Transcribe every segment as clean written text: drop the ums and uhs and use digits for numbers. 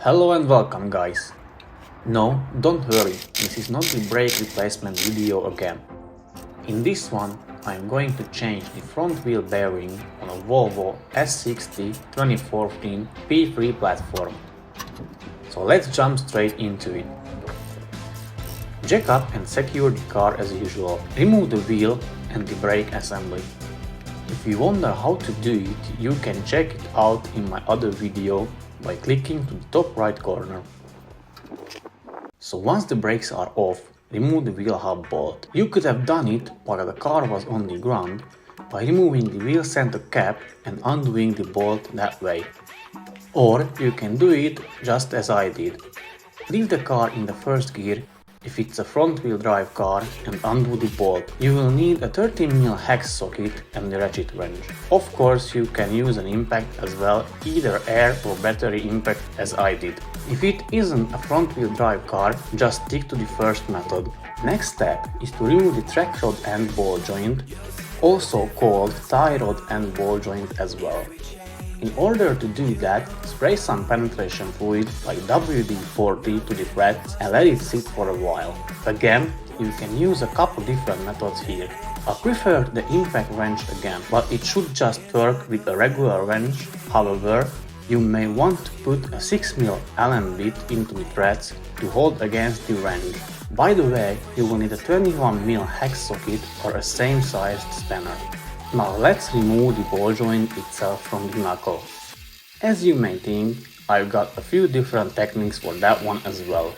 Hello and welcome guys. No, don't worry, this is not the brake replacement video again. In this one I am going to change the front wheel bearing on a Volvo S60 2014 P3 platform. So let's jump straight into it. Jack up and secure the car as usual. Remove the wheel and the brake assembly. If you wonder how to do it, you can check it out in my other video by clicking to the top right corner. So once the brakes are off, remove the wheel hub bolt. You could have done it while the car was on the ground by removing the wheel center cap and undoing the bolt that way. Or you can do it just as I did. Leave the car in the first gear if it's a front-wheel drive car and undo the bolt. You will need a 13mm hex socket and the ratchet wrench. Of course you can use an impact as well, either air or battery impact as I did. If it isn't a front-wheel drive car, just stick to the first method. Next step is to remove the track rod and ball joint, also called tie rod and ball joint as well. In order to do that, spray some penetration fluid like WD-40 to the threads and let it sit for a while. Again, you can use a couple different methods here. I prefer the impact wrench again, but it should just work with a regular wrench. However, you may want to put a 6mm Allen bit into the threads to hold against the wrench. By the way, you will need a 21mm hex socket or a same sized spanner. Now let's remove the ball joint itself from the knuckle. As you may think, I've got a few different techniques for that one as well.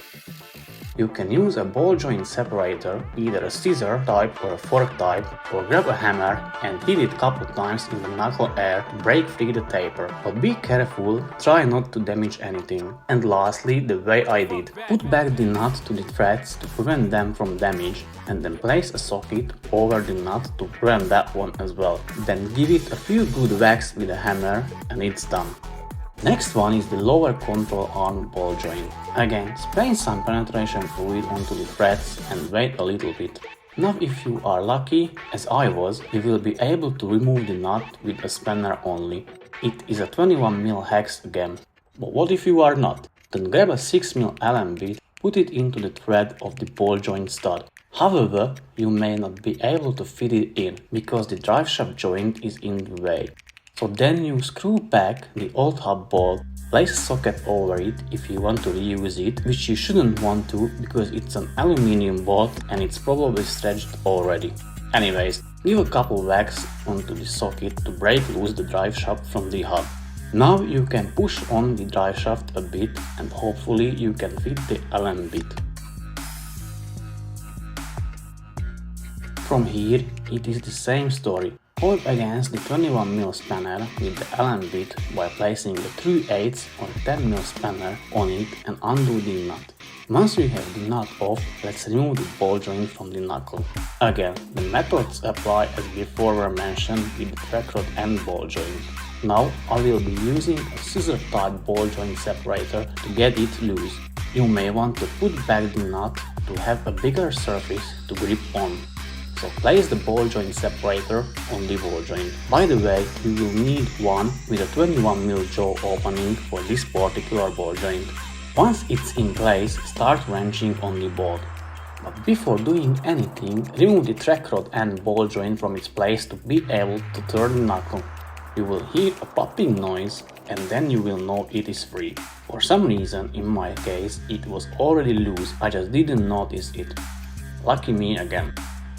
You can use a ball joint separator, either a scissor type or a fork type, or grab a hammer and hit it a couple times in the knuckle air to break free the taper. But be careful, try not to damage anything. And lastly, the way I did. Put back the nut to the threads to prevent them from damage, and then place a socket over the nut to prevent that one as well. Then give it a few good whacks with a hammer and it's done. Next one is the lower control arm ball joint. Again, spray some penetration fluid onto the threads and wait a little bit. Now if you are lucky, as I was, you will be able to remove the nut with a spanner only. It is a 21mm hex again. But what if you are not? Then grab a 6mm Allen bit, put it into the thread of the ball joint stud. However, you may not be able to fit it in, because the driveshaft joint is in the way. So then you screw back the old hub bolt, place a socket over it if you want to reuse it, which you shouldn't want to because it's an aluminium bolt and it's probably stretched already. Anyways, give a couple whacks onto the socket to break loose the driveshaft from the hub. Now you can push on the driveshaft a bit and hopefully you can fit the Allen bit. From here it is the same story. Hold against the 21mm spanner with the Allen bit by placing the 3/8 or 10mm spanner on it and undo the nut. Once we have the nut off, let's remove the ball joint from the knuckle. Again, the methods apply as before were mentioned with the track rod and ball joint. Now I will be using a scissor type ball joint separator to get it loose. You may want to put back the nut to have a bigger surface to grip on. So place the ball joint separator on the ball joint. By the way, you will need one with a 21mm jaw opening for this particular ball joint. Once it's in place, start wrenching on the bolt. But before doing anything, remove the track rod and ball joint from its place to be able to turn the knuckle. You will hear a popping noise and then you will know it is free. For some reason, in my case, it was already loose, I just didn't notice it. Lucky me again.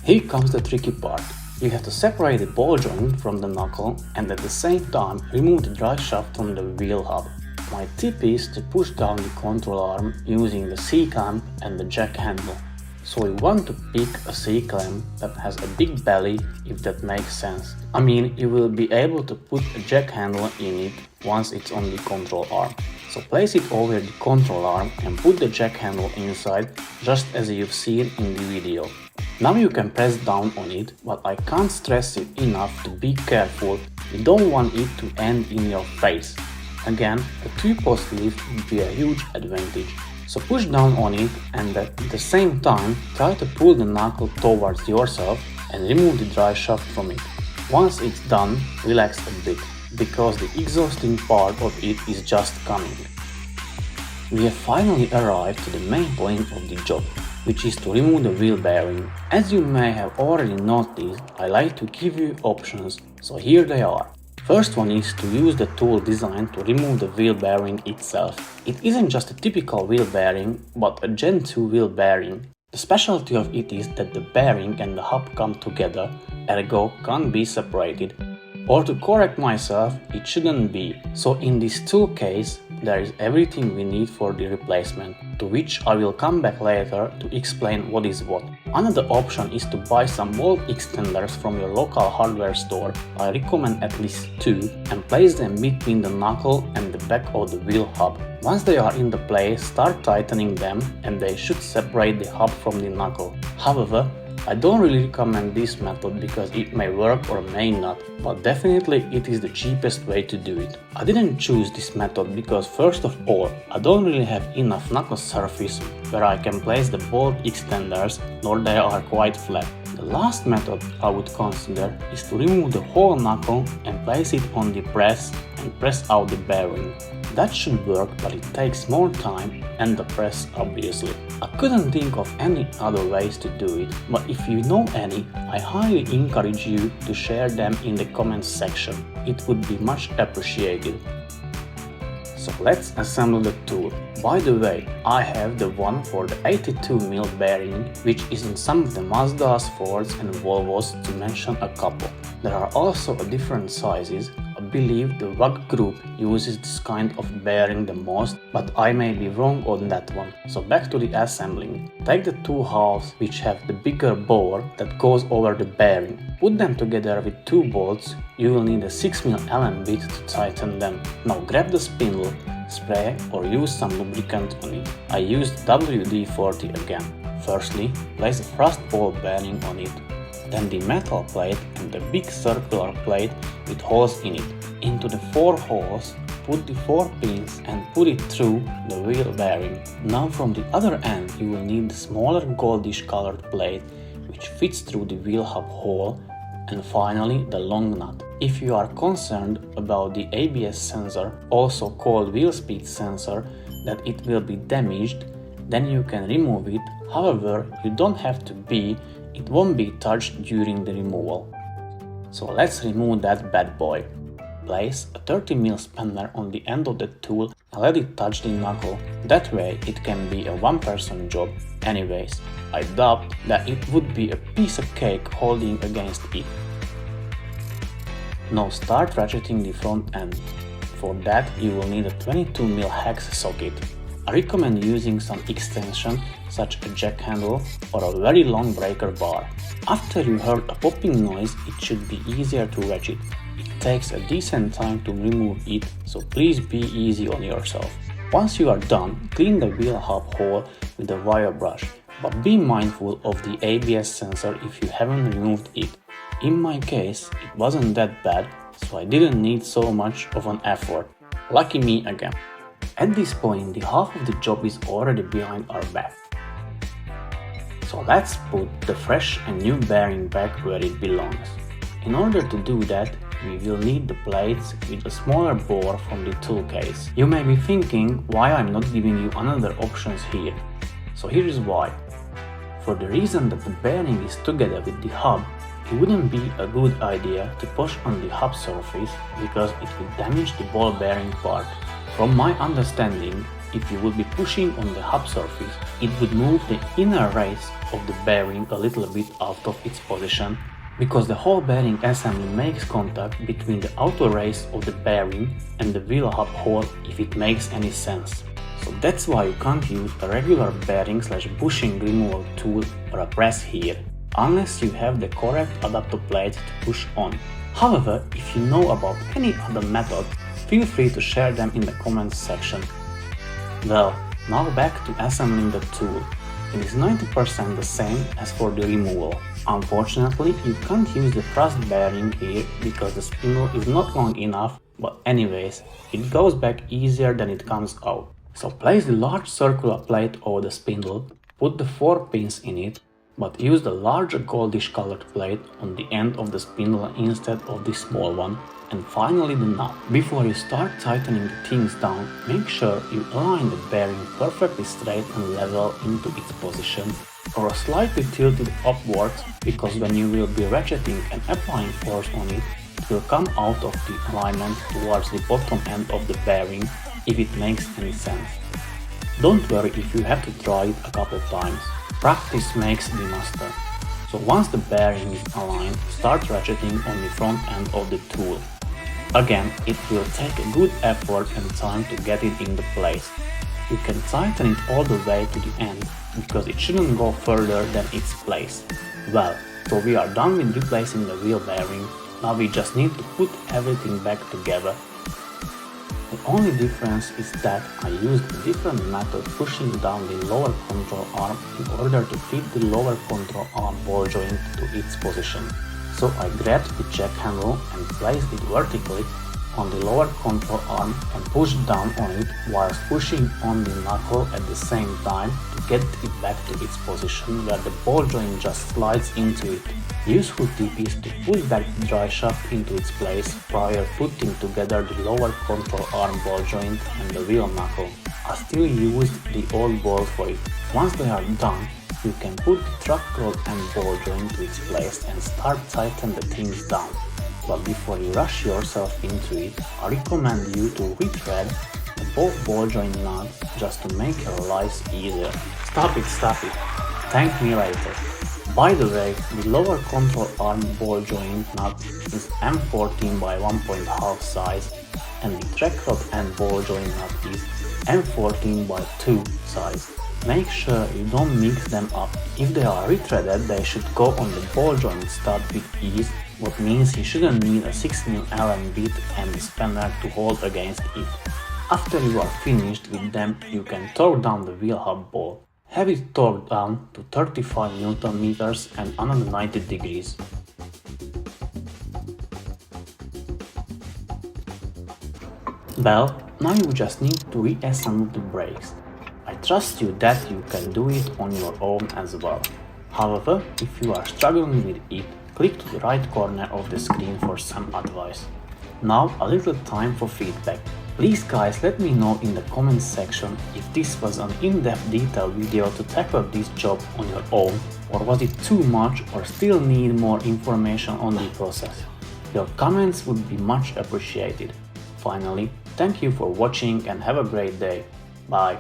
Here comes the tricky part. You have to separate the ball joint from the knuckle and at the same time remove the driveshaft from the wheel hub. My tip is to push down the control arm using the C-clamp and the jack handle. So you want to pick a C-clamp that has a big belly, if that makes sense. I mean, you will be able to put a jack handle in it once it's on the control arm. So place it over the control arm and put the jack handle inside, just as you've seen in the video. Now you can press down on it, but I can't stress it enough to be careful. You don't want it to end in your face. Again, a 2-post lift would be a huge advantage. So push down on it and at the same time try to pull the knuckle towards yourself and remove the driveshaft from it. Once it's done, relax a bit, because the exhausting part of it is just coming. We have finally arrived to the main point of the job, which is to remove the wheel bearing. As you may have already noticed, I like to give you options, so here they are. First one is to use the tool designed to remove the wheel bearing itself. It isn't just a typical wheel bearing, but a Gen 2 wheel bearing. The specialty of it is that the bearing and the hub come together, ergo can't be separated. Or to correct myself, it shouldn't be. So in this tool case, there is everything we need for the replacement, to which I will come back later to explain what is what. Another option is to buy some bolt extenders from your local hardware store. I recommend at least 2 and place them between the knuckle and the back of the wheel hub. Once they are in the place, start tightening them and they should separate the hub from the knuckle. However, I don't really recommend this method because it may work or may not, but definitely it is the cheapest way to do it. I didn't choose this method because first of all, I don't really have enough knuckle surface where I can place the bolt extenders, nor they are quite flat. The last method I would consider is to remove the whole knuckle and place it on the press and press out the bearing. That should work, but it takes more time and the press obviously. I couldn't think of any other ways to do it, but if you know any, I highly encourage you to share them in the comments section. It would be much appreciated. So let's assemble the tool. By the way, I have the one for the 82mm bearing, which is in some of the Mazdas, Fords and Volvos, to mention a couple. There are also different sizes. I believe the WAG group uses this kind of bearing the most, but I may be wrong on that one. So back to the assembling. Take the two halves which have the bigger bore that goes over the bearing. Put them together with 2 bolts. You will need a 6mm Allen bit to tighten them. Now grab the spindle, spray or use some lubricant on it. I used WD-40 again. Firstly, place the thrust ball bearing on it. Then the metal plate and the big circular plate with holes in it. Into the 4 holes, put the 4 pins and put it through the wheel bearing. Now from the other end you will need the smaller goldish colored plate which fits through the wheel hub hole, and finally the long nut. If you are concerned about the ABS sensor, also called wheel speed sensor, that it will be damaged, then you can remove it. However, you don't have to be. It won't be touched during the removal. So let's remove that bad boy. Place a 30mm spanner on the end of the tool and let it touch the knuckle. That way it can be a one-person job. Anyways, I doubt that it would be a piece of cake holding against it. Now start ratcheting the front end. For that you will need a 22mm hex socket. I recommend using some extension such as a jack handle or a very long breaker bar. After you heard a popping noise, it should be easier to ratchet. It takes a decent time to remove it, so please be easy on yourself. Once you are done, clean the wheel hub hole with a wire brush, but be mindful of the ABS sensor if you haven't removed it. In my case, it wasn't that bad, so I didn't need so much of an effort. Lucky me again. At this point, the half of the job is already behind our back. So let's put the fresh and new bearing back where it belongs. In order to do that, we will need the plates with a smaller bore from the tool case. You may be thinking why I'm not giving you another options here. So here is why. For the reason that the bearing is together with the hub, it wouldn't be a good idea to push on the hub surface because it would damage the ball bearing part. From my understanding, if you would be pushing on the hub surface, it would move the inner race of the bearing a little bit out of its position, because the whole bearing assembly makes contact between the outer race of the bearing and the wheel hub hole, if it makes any sense. So that's why you can't use a regular bearing/bushing removal tool or a press here, unless you have the correct adapter plate to push on. However, if you know about any other method, feel free to share them in the comments section. Well, now back to assembling the tool. It is 90% the same as for the removal. Unfortunately, you can't use the thrust bearing here because the spindle is not long enough, but anyways, it goes back easier than it comes out. So place the large circular plate over the spindle, put the 4 pins in it, but use the larger goldish colored plate on the end of the spindle instead of the small one, and finally the nut. Before you start tightening the things down, make sure you align the bearing perfectly straight and level into its position, or slightly tilted upwards, because when you will be ratcheting and applying force on it, it will come out of the alignment towards the bottom end of the bearing, if it makes any sense. Don't worry if you have to try it a couple times. Practice makes the master. So once the bearing is aligned, start ratcheting on the front end of the tool. Again, it will take a good effort and time to get it into place. You can tighten it all the way to the end, because it shouldn't go further than its place. Well, so we are done with replacing the wheel bearing. Now we just need to put everything back together. The only difference is that I used a different method pushing down the lower control arm in order to fit the lower control arm ball joint to its position. So I grabbed the jack handle and placed it vertically on the lower control arm and pushed down on it whilst pushing on the knuckle at the same time to get it back to its position where the ball joint just slides into it. Useful tip is to put back the dry shaft into its place prior putting together the lower control arm ball joint and the wheel knuckle. I still used the old bolts for it. Once they are done, you can put the truck rod and ball joint to its place and start tightening the things down. But before you rush yourself into it, I recommend you to retread both ball joint nuts just to make your lives easier. Stop it. Thank me later. By the way, the lower control arm ball joint nut is M14 by 1.5 size and the track rod and ball joint nut is M14 by 2 size. Make sure you don't mix them up. If they are retreaded, they should go on the ball joint stud with ease, what means you shouldn't need a 6mm Allen bit and the spanner to hold against it. After you are finished with them, you can torque down the wheel hub ball. Have it torqued down to 35 Nm and another 90 degrees. Well, now you just need to reassemble the brakes. I trust you that you can do it on your own as well. However, if you are struggling with it, click to the right corner of the screen for some advice. Now a little time for feedback. Please guys, let me know in the comments section if this was an in-depth detailed video to tackle this job on your own, or was it too much or still need more information on the process. Your comments would be much appreciated. Finally, thank you for watching and have a great day. Bye.